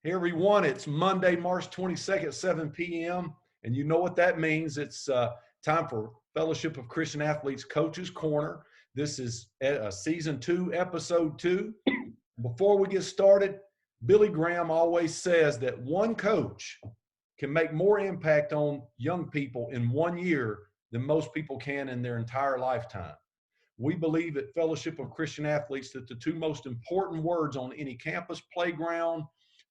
Hey everyone, it's Monday, March 22nd, 7 p.m. And you know what that means. It's time for Fellowship of Christian Athletes Coaches Corner. This is season 2, episode 2. Before we get started, Billy Graham always says that one coach can make more impact on young people in 1 year than most people can in their entire lifetime. We believe at Fellowship of Christian Athletes that the two most important words on any campus, playground,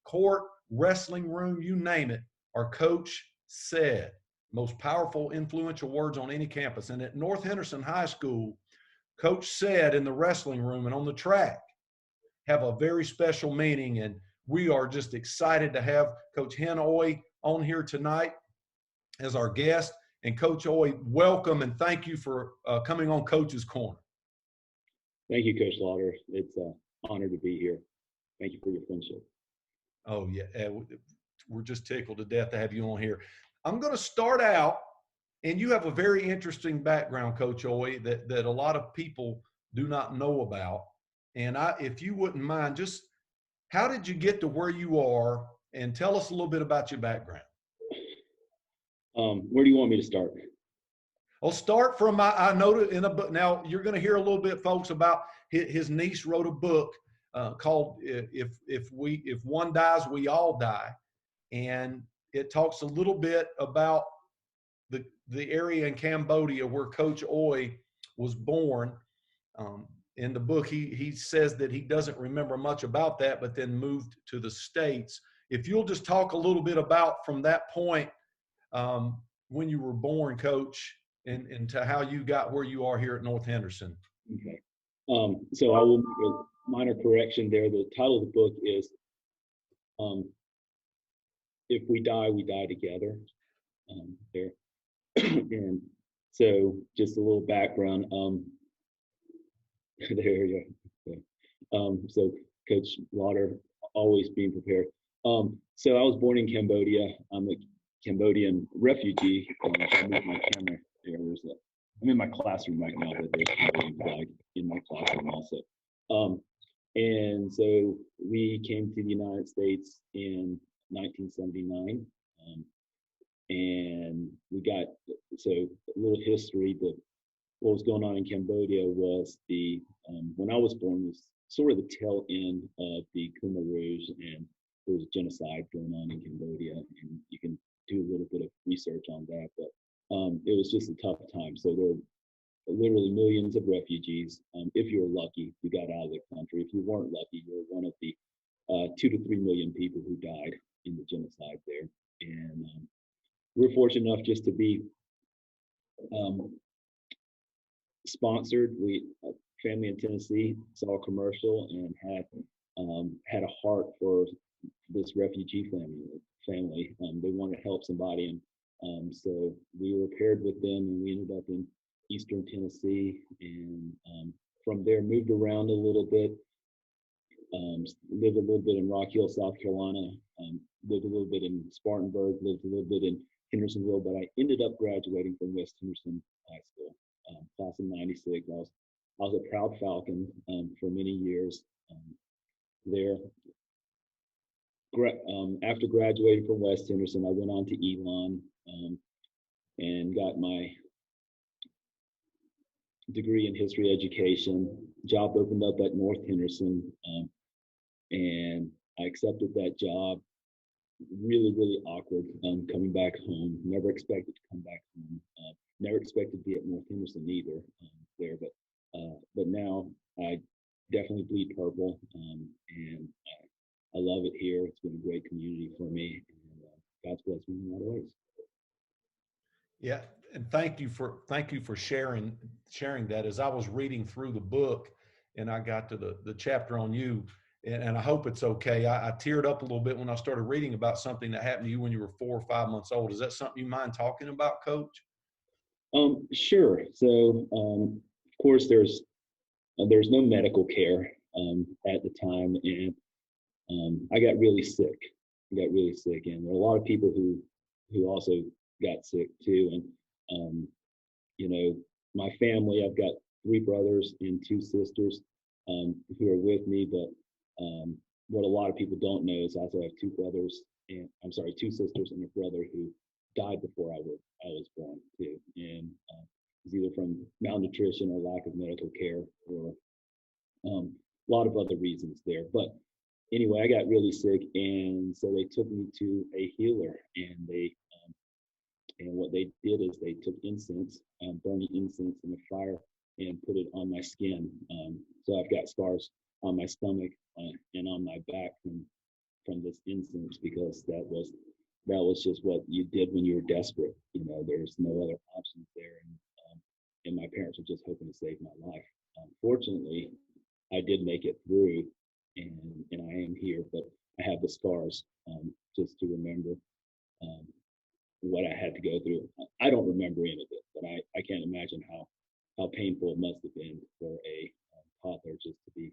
court, wrestling room, you name it, are coach said. Most powerful, influential words on any campus. And at North Henderson High School, coach said in the wrestling room and on the track have a very special meaning. And we are just excited to have Coach Heang on here tonight as our guest. And Coach Oy, welcome and thank you for coming on Coach's Corner. Thank you, Coach Lauder. It's an honor to be here. Thank you for your friendship. Oh, yeah. We're just tickled to death to have you on here. I'm going to start out, and you have a very interesting background, Coach Oy, that a lot of people do not know about. And if you wouldn't mind, just how did you get to where you are, and tell us a little bit about your background. Where do you want me to start? I'll start from, I noted in a book. Now, you're going to hear a little bit, folks, about his niece wrote a book called If One Dies, We All Die. And it talks a little bit about the area in Cambodia where Coach Oy was born. In the book, he says that he doesn't remember much about that, but then moved to the States. If you'll just talk a little bit about from that point when you were born, Coach, and to how you got where you are here at North Henderson. Okay. So I will make a minor correction there. The title of the book is If We Die, We Die Together. There. And so just a little background. There you go. So Coach Lauder, always being prepared. So I was born in Cambodia. I'm a Cambodian refugee. I moved my camera there. I'm in my classroom right now, but there's Cambodian flag in my classroom also. And so we came to the United States in 1979. And we got, so a little history, what was going on in Cambodia was when I was born was sort of the tail end of the Khmer Rouge, and there was genocide going on in Cambodia, and you can do a little bit of research on that, but it was just a tough time. So there were literally millions of refugees. If you were lucky, you got out of the country. If you weren't lucky, you were one of the 2 to 3 million people who died in the genocide there. And we're fortunate enough just to be sponsored. Family in Tennessee saw a commercial and had a heart for this refugee family. They wanted to help somebody, and so we were paired with them, and we ended up in Eastern Tennessee, and from there moved around a little bit. Lived a little bit in Rock Hill, South Carolina. Lived a little bit in Spartanburg. Lived a little bit in Hendersonville, but I ended up graduating from West Henderson High School, class of '96. I was a proud Falcon for many years there. After graduating from West Henderson, I went on to Elon and got my degree in history education. Job opened up at North Henderson, and I accepted that job. Really, really awkward coming back home. Never expected to come back home. Never expected to be at North Henderson either there, but now I definitely bleed purple, and I love it here. It's been a great community for me, and God's blessed me in a lot of ways. Yeah, and thank you for sharing that. As I was reading through the book, and I got to the chapter on you, and I hope it's okay. I teared up a little bit when I started reading about something that happened to you when you were 4 or 5 months old. Is that something you mind talking about, Coach? Sure. So, of course, there's no medical care at the time, and I got really sick. And there are a lot of people who also got sick too. And my family, I've got 3 brothers and 2 sisters who are with me, but what a lot of people don't know is I also have two sisters and a brother who died before I was born too, and it's either from malnutrition or lack of medical care or a lot of other reasons there. But anyway, I got really sick, and so they took me to a healer, and what they did is they took incense, burning incense in the fire, and put it on my skin. So I've got scars on my stomach and on my back from this incense, because that was just what you did when you were desperate. There's no other options there, and my parents were just hoping to save my life. Fortunately, I did make it through, and I am here, but I have the scars just to remember what I had to go through. I don't remember any of it, but I can't imagine how painful it must have been for a toddler just to be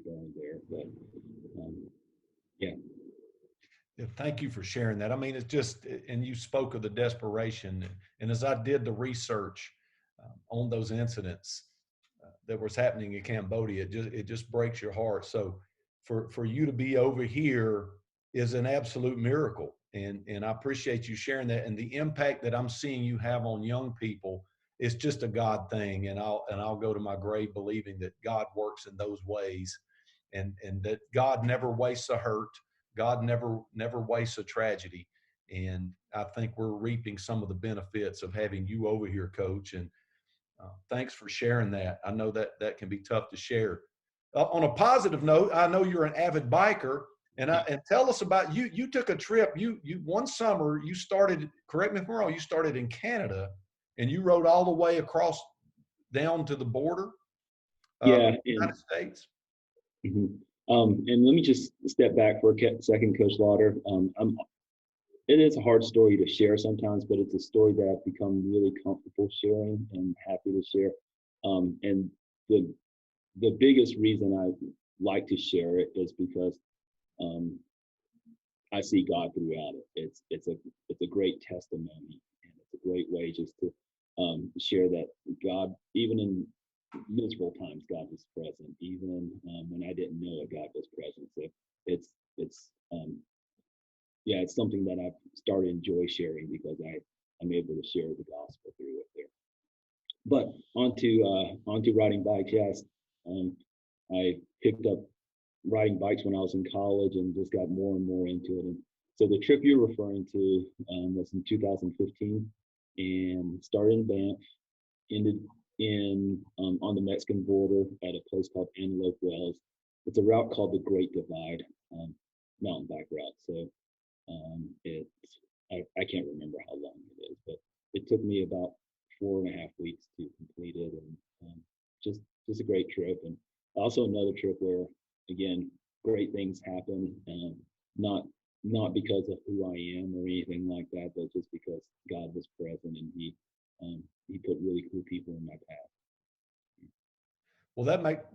burned there. But yeah. Yeah, thank you for sharing that. I mean, it's just, and you spoke of the desperation, and as I did the research on those incidents that was happening in Cambodia, it just breaks your heart. So, for you to be over here is an absolute miracle, and I appreciate you sharing that. And the impact that I'm seeing you have on young people is just a God thing, and I'll go to my grave believing that God works in those ways, and that God never wastes a hurt. God never wastes a tragedy. And I think we're reaping some of the benefits of having you over here, Coach. And thanks for sharing that. I know that can be tough to share. On a positive note, I know you're an avid biker, and tell us about you. You took a trip. You one summer you started. Correct me if I'm wrong. You started in Canada, and you rode all the way across down to the border of Yeah. the United States. Mhm. And let me just step back for a second, Coach Lauder. It is a hard story to share sometimes, but it's a story that I've become really comfortable sharing and happy to share. And the biggest reason I like to share it is because I see God throughout it. It's a great testimony, and it's a great way just to share that God, even in miserable times, God was present. Even when I didn't know it, God was present. So it's yeah, it's something that I've started to enjoy sharing because I'm able to share the gospel through it there. But onto riding bikes. Yes, I picked up riding bikes when I was in college and just got more and more into it. And so the trip you're referring to was in 2015, and started in Banff, ended in on the Mexican border at a place called Antelope Wells. It's a route called the Great Divide, mountain bike route. So I can't remember how long it is, but it took me about 4.5 weeks to complete it, and just a great trip. And also another trip where, again, great things happen, not because of who I am or anything like that, but just because God was present, and he put really cool people in my path. Well,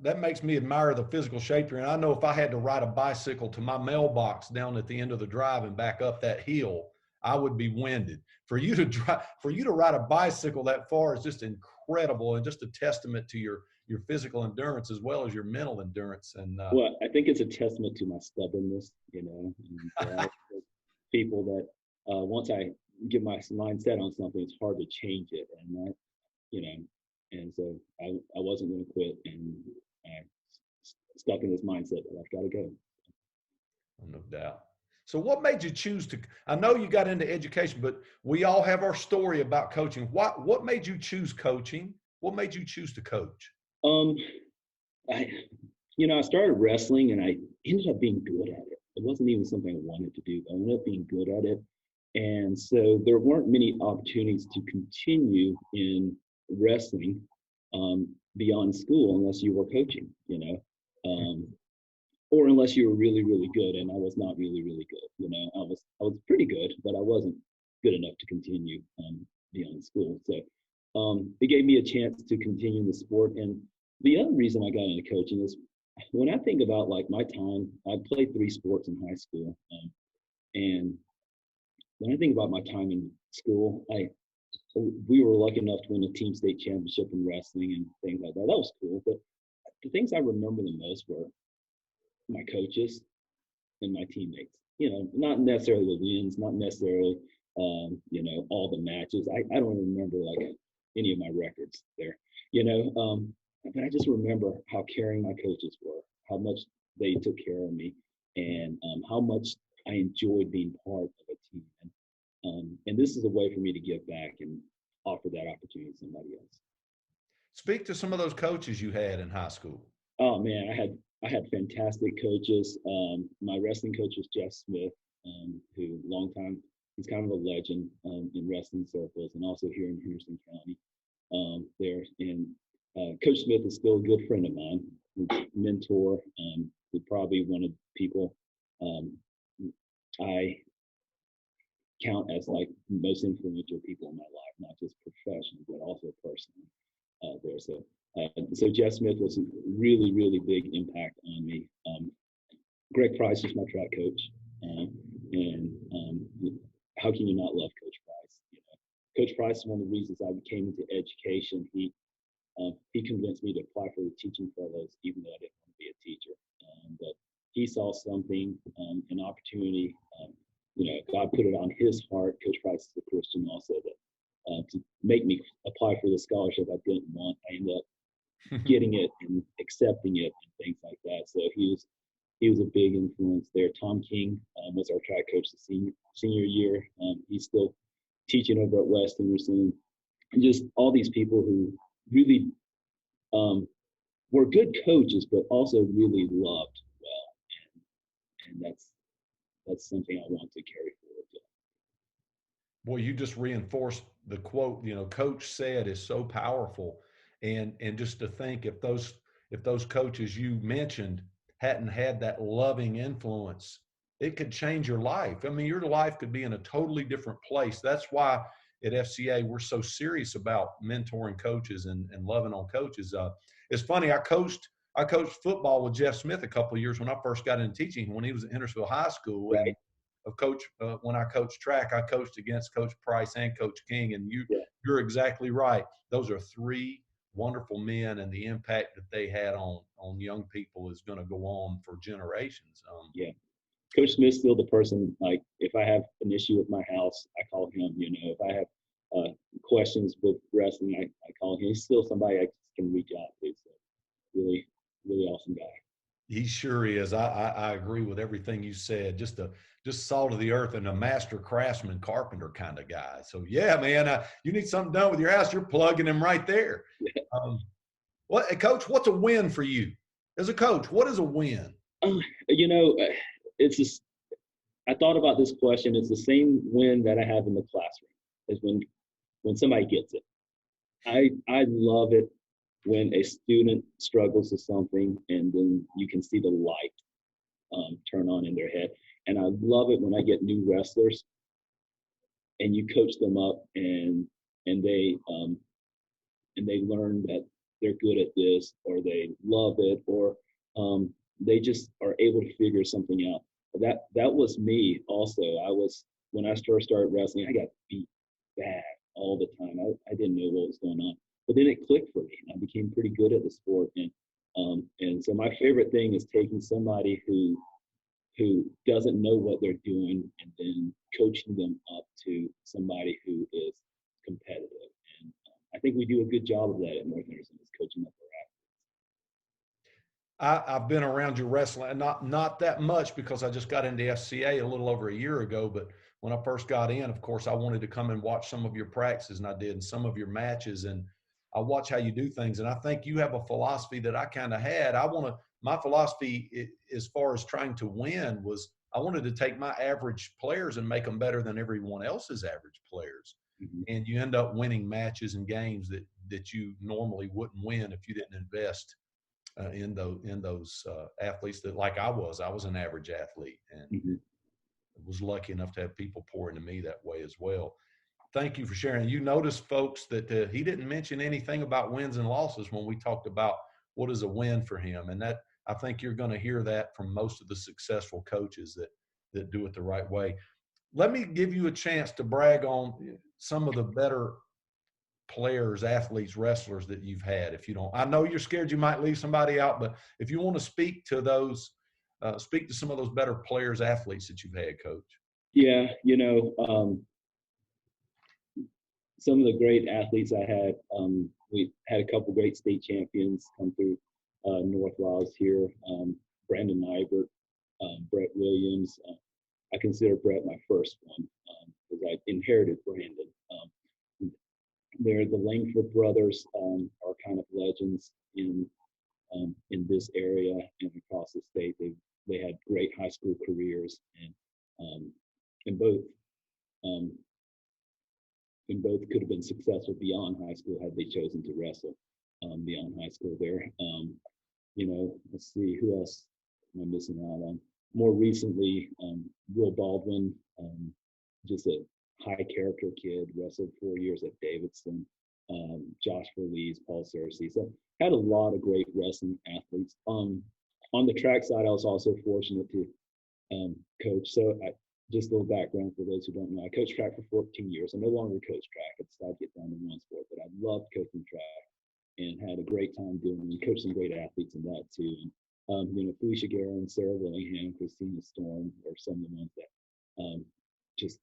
that makes me admire the physical shape here. And I know if I had to ride a bicycle to my mailbox down at the end of the drive and back up that hill, I would be winded. For you to ride a bicycle that far is just incredible, and just a testament to your physical endurance as well as your mental endurance. And Well, I think it's a testament to my stubbornness, and people that once I get my mindset on something, it's hard to change it, and you know, and so I wasn't going to quit, and I stuck in this mindset that I've got to go. no doubt. So what made you choose to, I know you got into education, but we all have our story about coaching. What made you choose coaching? What made you choose to coach? I I started wrestling, and I ended up being good at it. It wasn't even something I wanted to do, but I ended up being good at it. And so there weren't many opportunities to continue in wrestling beyond school unless you were coaching, or unless you were really, really good. And I was not really, really good. I was pretty good, but I wasn't good enough to continue beyond school. So it gave me a chance to continue in the sport. And the other reason I got into coaching is when I think about like my time, I played 3 sports in high school. And when I think about my time in school, we were lucky enough to win a team state championship in wrestling and things like that. That was cool. But the things I remember the most were my coaches and my teammates. You know, not necessarily the wins, not necessarily all the matches. I don't remember like any of my records there. You know, but I just remember how caring my coaches were, how much they took care of me, and how much I enjoyed being part of a team. And this is a way for me to give back and offer that opportunity to somebody else. Speak to some of those coaches you had in high school. Oh man, I had fantastic coaches. My wrestling coach was Jeff Smith, who long time he's kind of a legend in wrestling circles, and also here in Henderson County. There and Coach Smith is still a good friend of mine, mentor, who probably one of the people I count as like most influential people in my life, not just professionally, but also personally. There, so Jeff Smith was a really, really big impact on me. Greg Price was my track coach, and how can you not love Coach Price? You know, Coach Price is one of the reasons I came into education. He convinced me to apply for the teaching fellows, even though I didn't want to be a teacher. But he saw something, an opportunity. God put it on his heart. Coach Price is a Christian also, that to make me apply for the scholarship I didn't want. I ended up getting it and accepting it and things like that. So he was a big influence there. Tom King was our track coach the senior year. He's still teaching over at West Henderson. And just all these people who really were good coaches, but also really loved well. And that's something I want to carry forward. Boy, you just reinforced the quote, coach said is so powerful. And just to think if those coaches you mentioned hadn't had that loving influence, it could change your life. I mean, your life could be in a totally different place. That's why at FCA we're so serious about mentoring coaches and loving on coaches. It's funny, I coached football with Jeff Smith a couple of years when I first got into teaching when he was at Hendersonville High School. And Right. when I coached track, I coached against Coach Price and Coach King, and Yeah. you're exactly right. Those are three wonderful men, and the impact that they had on young people is going to go on for generations. Yeah. Coach Smith's still the person, like, if I have an issue with my house, I call him. If I have questions with wrestling, I call him. He's still somebody I can reach out to. So really, really awesome guy. He sure is. I agree with everything you said. Just salt of the earth and a master craftsman, carpenter kind of guy. So yeah, man, you need something done with your house, you're plugging him right there. Um, Coach? What's a win for you as a coach? What is a win? Uh, you know, it's just, I thought about this question. It's the same win that I have in the classroom, is when somebody gets it. I love it when a student struggles with something and then you can see the light turn on in their head. And I love it when I get new wrestlers and you coach them up and they learn that they're good at this, or they love it, or they just are able to figure something out. That was me also. When I first started wrestling, I got beat bad all the time. I didn't know what was going on, but then it clicked for me, and I became pretty good at the sport. And so my favorite thing is taking somebody who doesn't know what they're doing and then coaching them up to somebody who is competitive. And I think we do a good job of that at North Henderson, is coaching up our athletes. I've been around your wrestling, not that much because I just got into FCA a little over a year ago. But when I first got in, of course, I wanted to come and watch some of your practices, and I did, and some of your matches, and I watch how you do things. And I think you have a philosophy that I kind of had. My philosophy as far as trying to win was I wanted to take my average players and make them better than everyone else's average players. Mm-hmm. And you end up winning matches and games that you normally wouldn't win if you didn't invest in those athletes that, like I was an average athlete, and Mm-hmm. was lucky enough to have people pour into me that way as well. Thank you for sharing. You notice, folks, that he didn't mention anything about wins and losses when we talked about what is a win for him, and that I think you're going to hear that from most of the successful coaches that do it the right way. Let me give you a chance to brag on some of the better players, athletes, wrestlers that you've had. If you don't, I know you're scared you might leave somebody out, but if you want to speak to those Speak to some of those better players, athletes that you've had, Coach. Yeah, some of the great athletes I had, we had a couple great state champions come through North while I was here. Brandon Nybert, Brett Williams. I consider Brett my first one because I inherited Brandon. The Langford brothers are kind of legends in this area and across the state. They had great high school careers, and both um, could have been successful beyond high school had they chosen to wrestle beyond high school. There, let's see who else am I missing out on. More recently, Will Baldwin, just a high character kid, wrestled 4 years at Davidson. Josh Verlees, Paul Cersei. So had a lot of great wrestling athletes. On the track side, I was also fortunate to coach. So just a little background for those who don't know. I coached track for 14 years. I no longer coach track. I decided to get down to one sport, but I loved coaching track and had a great time doing it. Coached some great athletes in that too. And, Felicia Guerin, Sarah Willingham, Christina Storm are some of the ones that just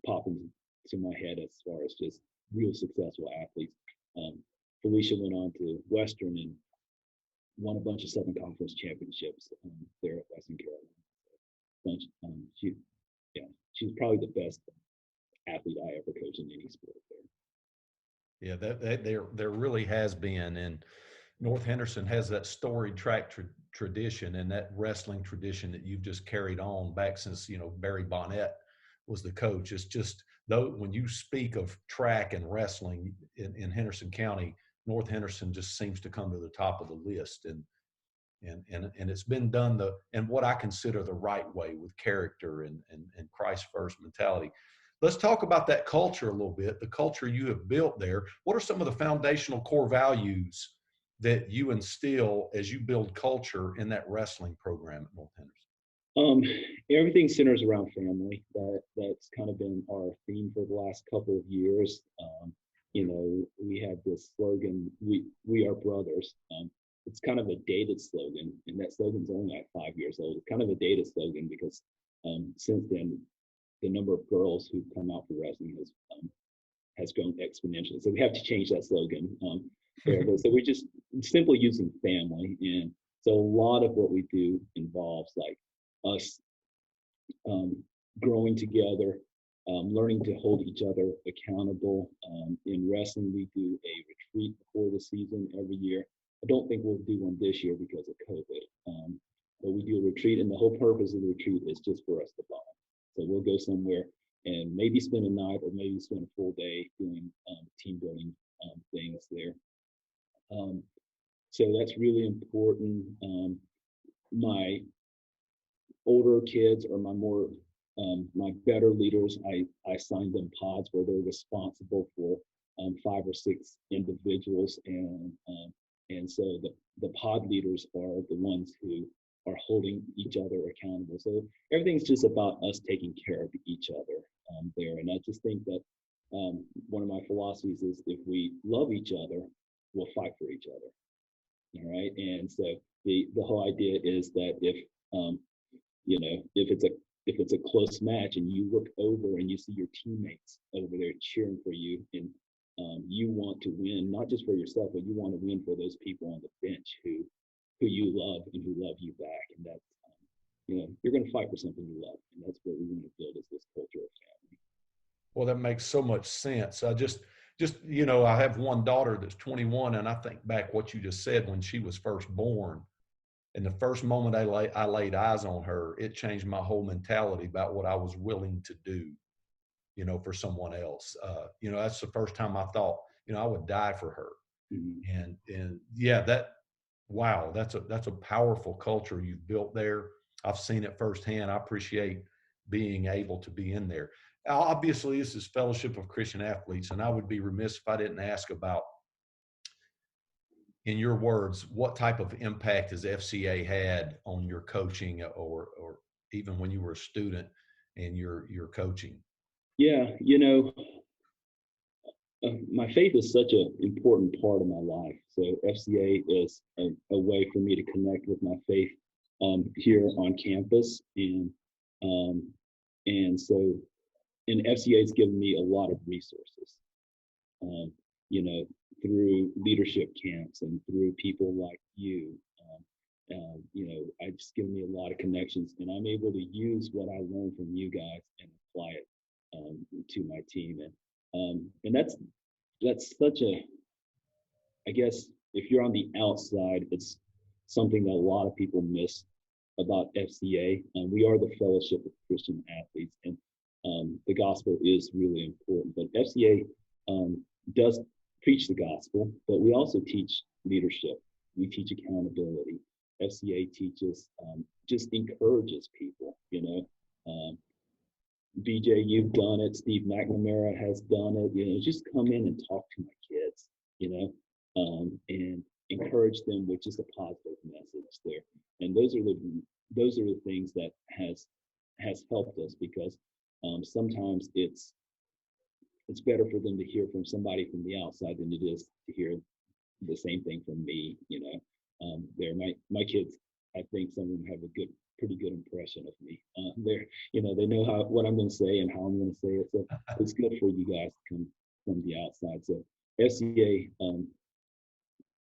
pop into my head as far as just real successful athletes. Felicia went on to Western and won a bunch of Southern Conference championships there at Western Carolina. She was probably the best athlete I ever coached in any sport there. Yeah, there really has been, and North Henderson has that storied track tradition and that wrestling tradition that you've just carried on back since Barry Bonnet was the coach. It's just though when you speak of track and wrestling in Henderson County, North Henderson just seems to come to the top of the list, and it's been done and what I consider the right way with character and Christ first mentality. Let's talk about that culture a little bit, the culture you have built there. What are some of the foundational core values that you instill as you build culture in that wrestling program at North Henderson? Everything centers around family. That's kind of been our theme for the last couple of years. We have this slogan, we are brothers. It's kind of a dated slogan, and that slogan's only like 5 years old. It's kind of a dated slogan because since then, the number of girls who've come out for wrestling has grown exponentially. So we have to change that slogan. So we're just simply using family, and so a lot of what we do involves like us growing together, learning to hold each other accountable. In wrestling, we do a retreat before the season every year. I don't think we'll do one this year because of COVID, but we do a retreat, and the whole purpose of the retreat is just for us to bond. So we'll go somewhere and maybe spend a night or maybe spend a full day doing team building things there. So that's really important. My older kids or my better leaders, I assigned them pods where they're responsible for 5 or 6 individuals, and so the pod leaders are the ones who are holding each other accountable. So everything's just about us taking care of each other there. And I just think that one of my philosophies is if we love each other, we'll fight for each other. All right. And so the whole idea is that if it's a close match and you look over and you see your teammates over there cheering for you, and you want to win, not just for yourself, but you want to win for those people on the bench who you love and who love you back. And that's, you're going to fight for something you love. And that's what we want to build, is this culture of family. Well, that makes so much sense. I have one daughter that's 21, and I think back what you just said when she was first born. And the first moment I laid eyes on her, it changed my whole mentality about what I was willing to do, for someone else. That's the first time I thought, I would die for her. Mm-hmm. And yeah, that's a powerful culture you've built there. I've seen it firsthand. I appreciate being able to be in there. Obviously, this is Fellowship of Christian Athletes, and I would be remiss if I didn't ask about, in your words, what type of impact has FCA had on your coaching or even when you were a student and your coaching? Yeah, my faith is such an important part of my life. So FCA is a way for me to connect with my faith here on campus, and so and FCA has given me a lot of resources, um, you know, through leadership camps and through people like you. You know, it's given me a lot of connections, and I'm able to use what I learned from you guys and apply it to my team. And that's such a, I guess, if you're on the outside, it's something that a lot of people miss about FCA. We are the Fellowship of Christian Athletes, and the gospel is really important. But FCA does preach the gospel, but we also teach leadership. We teach accountability. FCA teaches, just encourages people, you know. BJ, you've done it. Steve McNamara has done it. You know, just come in and talk to my kids, you know, and encourage them with just a positive message there. And those are the things that has helped us, because sometimes it's better for them to hear from somebody from the outside than it is to hear the same thing from me. You know, my kids, I think some of them have a pretty good impression of me. They're, you know, they know what I'm going to say and how I'm going to say it. So it's good for you guys to come from the outside. So FCA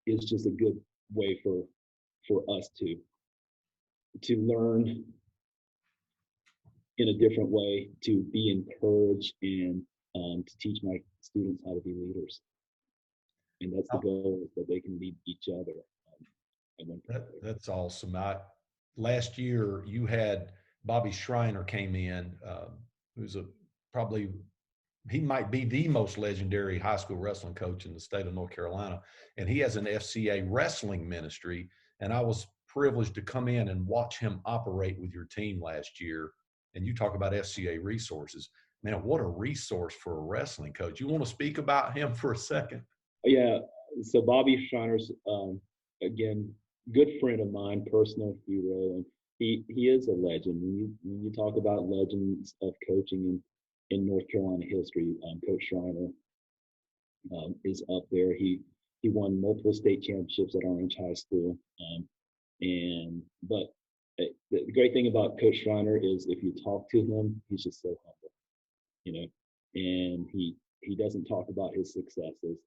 is just a good way for us to learn in a different way, to be encouraged, and to teach my students how to be leaders. And that's the goal, is that they can lead each other. That's awesome. Last year you had Bobby Schreiner came in, who's probably, he might be the most legendary high school wrestling coach in the state of North Carolina, and he has an FCA wrestling ministry. And I was privileged to come in and watch him operate with your team last year. And you talk about FCA resources. Man, what a resource for a wrestling coach. You want to speak about him for a second? Yeah. So Bobby Schreiner's, again, good friend of mine, personal hero, and he is a legend. When you talk about legends of coaching in North Carolina history, Coach Schreiner is up there. He won multiple state championships at Orange High School, but the great thing about Coach Schreiner is, if you talk to him, he's just so humble, you know, and he doesn't talk about his successes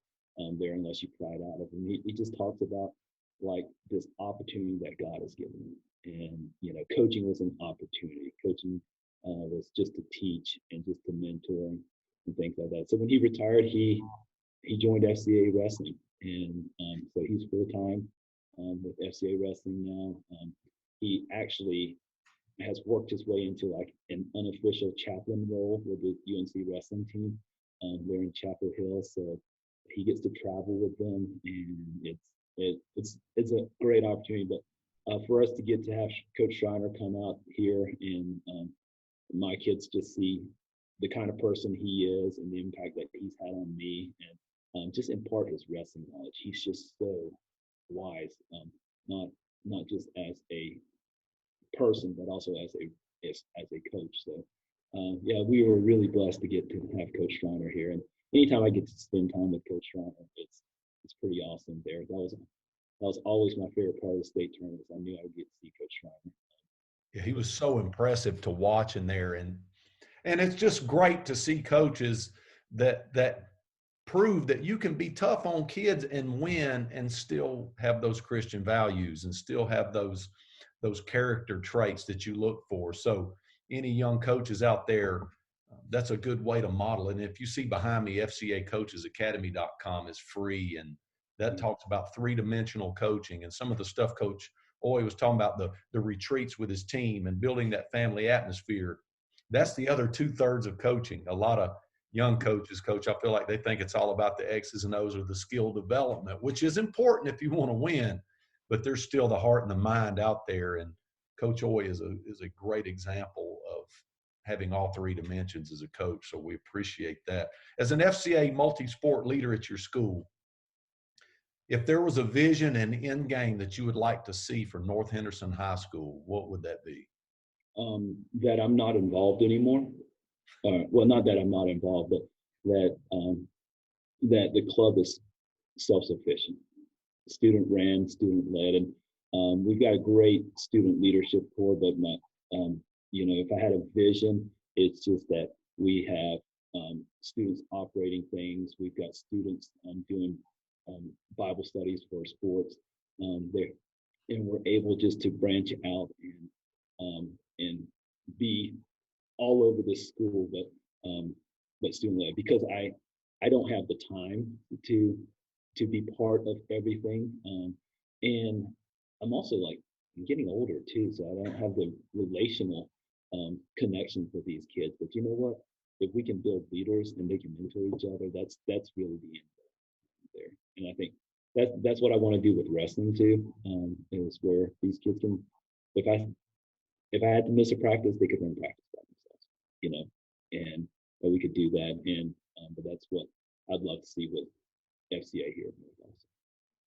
there unless you pry it out of him. He just talks about, like, this opportunity that God has given him. And, you know, coaching was an opportunity. Coaching was just to teach and just to mentor and things like that. So when he retired, he joined FCA Wrestling. And so he's full-time with FCA Wrestling now. He actually has worked his way into, like, an unofficial chaplain role with the UNC wrestling team. They're in Chapel Hill, so he gets to travel with them, and it's a great opportunity. But for us to get to have Coach Schreiner come out here, and my kids just see the kind of person he is and the impact that he's had on me, and just impart his wrestling knowledge. He's just so wise, not just as a person, but also as a coach. So yeah, we were really blessed to get to have Coach Schreiner here, and anytime I get to spend time with Coach Schreiner, it's pretty awesome there. That was always my favorite part of the state tournaments. I knew I would get to see Coach Schreiner. Yeah, he was so impressive to watch in there, and it's just great to see coaches that prove that you can be tough on kids and win, and still have those Christian values, and still have those character traits that you look for. So any young coaches out there, that's a good way to model it. And if you see behind me, FCAcoachesacademy.com is free, and that talks about three-dimensional coaching, and some of the stuff Coach Oy was talking about, the retreats with his team and building that family atmosphere. That's the other 2/3 of coaching. A lot of young coaches, Coach, I feel like they think it's all about the X's and O's or the skill development, which is important if you want to win, but there's still the heart and the mind out there. And Coach Oy is a great example of having all three dimensions as a coach. So we appreciate that. As an FCA multi-sport leader at your school, if there was a vision and end game that you would like to see for North Henderson High School, what would that be? That I'm not involved anymore. Well, not that I'm not involved, but that that the club is self-sufficient, student ran, student led, We've got a great student leadership core, but not, if I had a vision, it's just that we have students operating things. We've got students doing Bible studies for sports. There, and we're able just to branch out and be all over this school, but student led, because I don't have the time to be part of everything, and I'm also like I'm getting older too, so I don't have the relational connections with these kids. But you know what? If we can build leaders and they can mentor each other, that's really the end there. And I think that's what I want to do with wrestling too. Is where these kids can, if I had to miss a practice, they could run practice by themselves, and we could do that. And but that's what I'd love to see with FCA here.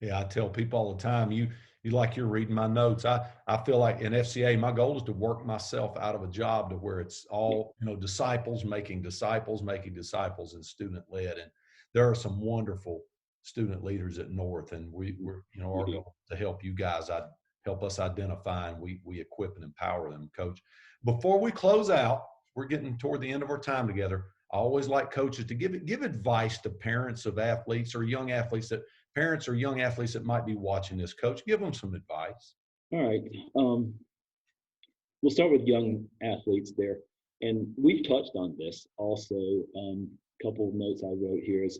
Yeah, I tell people all the time, you like you're reading my notes. I feel like in FCA, my goal is to work myself out of a job to where it's all, disciples making disciples, and student led. And there are some wonderful student leaders at North, and we're, our goal is to help you guys. Help us identify, and we equip and empower them, Coach. Before we close out, we're getting toward the end of our time together. I always like coaches to give advice to parents of athletes or young athletes parents or young athletes that might be watching this. Coach, give them some advice. All right. We'll start with young athletes there. And we've touched on this also. A couple of notes I wrote here is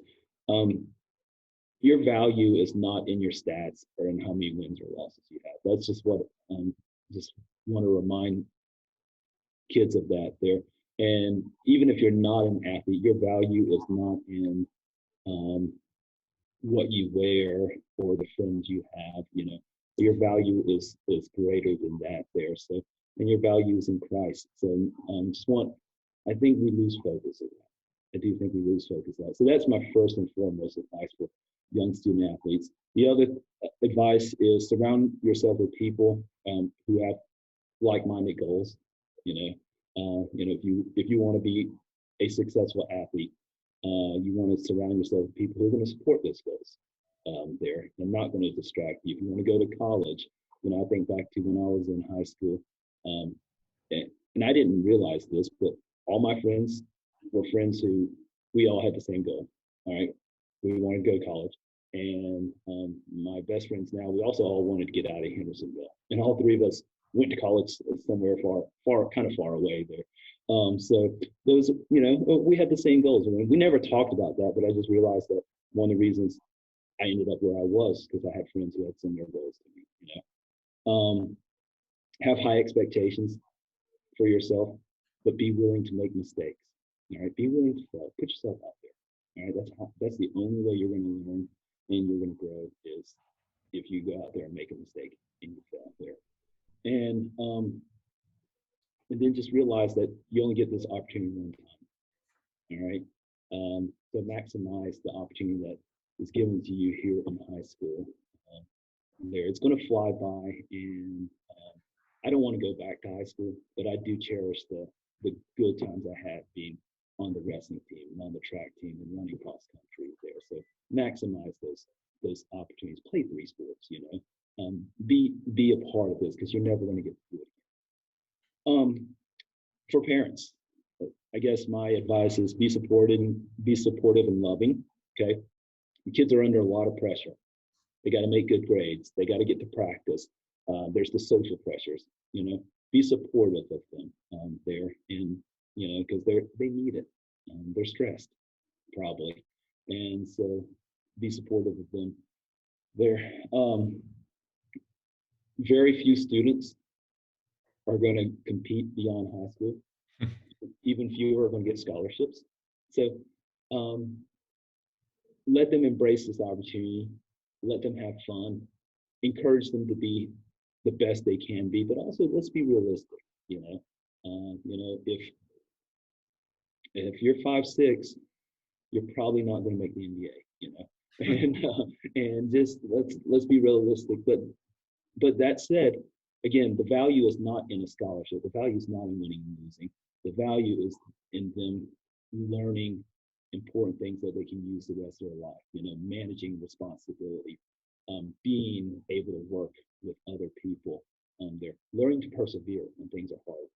your value is not in your stats or in how many wins or losses you have. That's just what just want to remind kids of that there. And even if you're not an athlete, your value is not in what you wear or the friends you have. Your value is greater than that there. So, and your value is in Christ. So I think we lose focus of that. I do think we lose focus of that. So that's my first and foremost advice for young student athletes. The other advice is surround yourself with people who have like-minded goals. If you want to be a successful athlete, you want to surround yourself with people who are going to support those goals there and not going to distract you. If you want to go to college, I think back to when I was in high school, and I didn't realize this, but all my friends were friends who we all had the same goal. All right, we wanted to go to college, and my best friends now, we also all wanted to get out of Hendersonville, and all three of us went to college somewhere kind of far away there. So those, we had the same goals. We never talked about that, but I just realized that one of the reasons I ended up where I was because I had friends who had similar goals to me. Have high expectations for yourself, but be willing to make mistakes. All right, be willing to fail. Put yourself out there. All right, that's the only way you're going to learn and you're going to grow is if you go out there and make a mistake and you fail there. And then just realize that you only get this opportunity one time. All right. So maximize the opportunity that is given to you here in high school. There, it's going to fly by, and I don't want to go back to high school, but I do cherish the good times I had being on the wrestling team and on the track team and running cross country there. So maximize those opportunities. Play 3 sports. Be a part of this because you're never going to get through it. For parents, I guess my advice is be supportive and loving. Okay, the kids are under a lot of pressure. They got to make good grades. They got to get to practice. There's the social pressures. Be supportive of them there, and because they need it. They're stressed probably, and so be supportive of them. There, very few students are going to compete beyond high school. Even fewer are going to get scholarships. So let them embrace this opportunity. Let them have fun. Encourage them to be the best they can be, but also let's be realistic. If you're 5'6", you're probably not going to make the NBA. And just let's be realistic. But that said, again, the value is not in a scholarship. The value is not in winning and losing. The value is in them learning important things that they can use the rest of their life. Managing responsibility, being able to work with other people. They're learning to persevere when things are hard.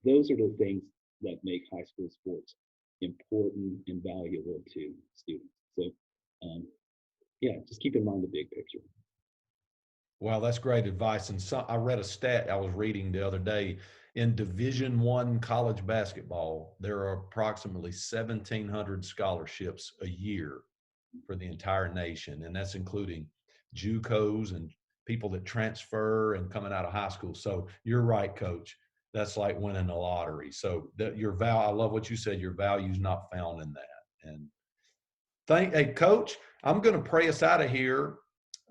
Those are the things that make high school sports important and valuable to students. So, um, yeah, just keep in mind the big picture. Well, that's great advice. And I read a stat I was reading the other day. In Division I college basketball, there are approximately 1,700 scholarships a year for the entire nation, and that's including JUCOs and people that transfer and coming out of high school. So you're right, Coach. That's like winning the lottery. So that I love what you said. Your value's not found in that. And hey, Coach, I'm going to pray us out of here,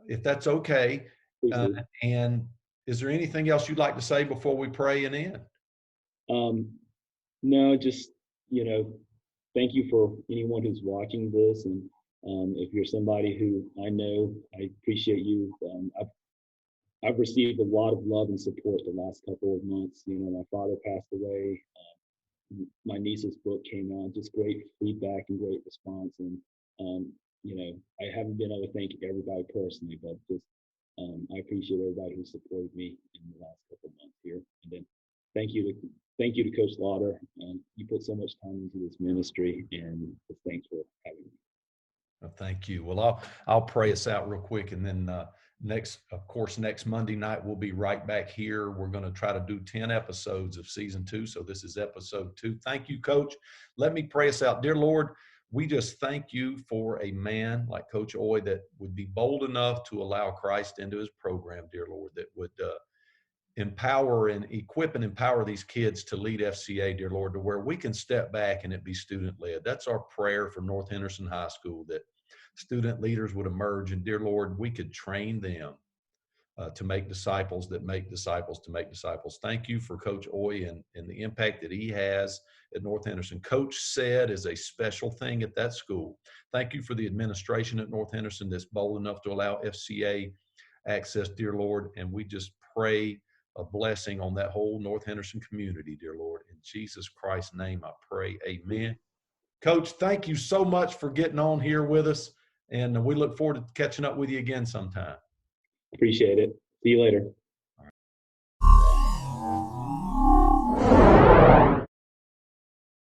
if that's okay. Please do. And is there anything else you'd like to say before we pray and end? No, just, thank you for anyone who's watching this. And if you're somebody who I know, I appreciate you. I've received a lot of love and support the last couple of months. My father passed away. My niece's book came out, just great feedback and great response. And, I haven't been able to thank everybody personally, but just I appreciate everybody who supported me in the last couple of months here. And then thank you to Coach Lauder. You put so much time into this ministry, and thanks for having me. Well, thank you. Well, I'll pray us out real quick, and then next Monday night we'll be right back here. We're going to try to do 10 episodes of season 2, so this is episode 2. Thank you, Coach. Let me pray us out. Dear Lord, we just thank you for a man like Coach Oy that would be bold enough to allow Christ into his program, dear Lord, that would empower and equip and empower these kids to lead FCA, dear Lord, to where we can step back and it be student-led. That's our prayer for North Henderson High School, that student leaders would emerge, and dear Lord, we could train them to make disciples that make disciples to make disciples. Thank you for Coach Oy and the impact that he has at North Henderson. Coach said is a special thing at that school. Thank you for the administration at North Henderson that's bold enough to allow FCA access, dear Lord, and we just pray a blessing on that whole North Henderson community, dear Lord. In Jesus Christ's name, I pray, amen. Coach, thank you so much for getting on here with us, and we look forward to catching up with you again sometime. Appreciate it. See you later.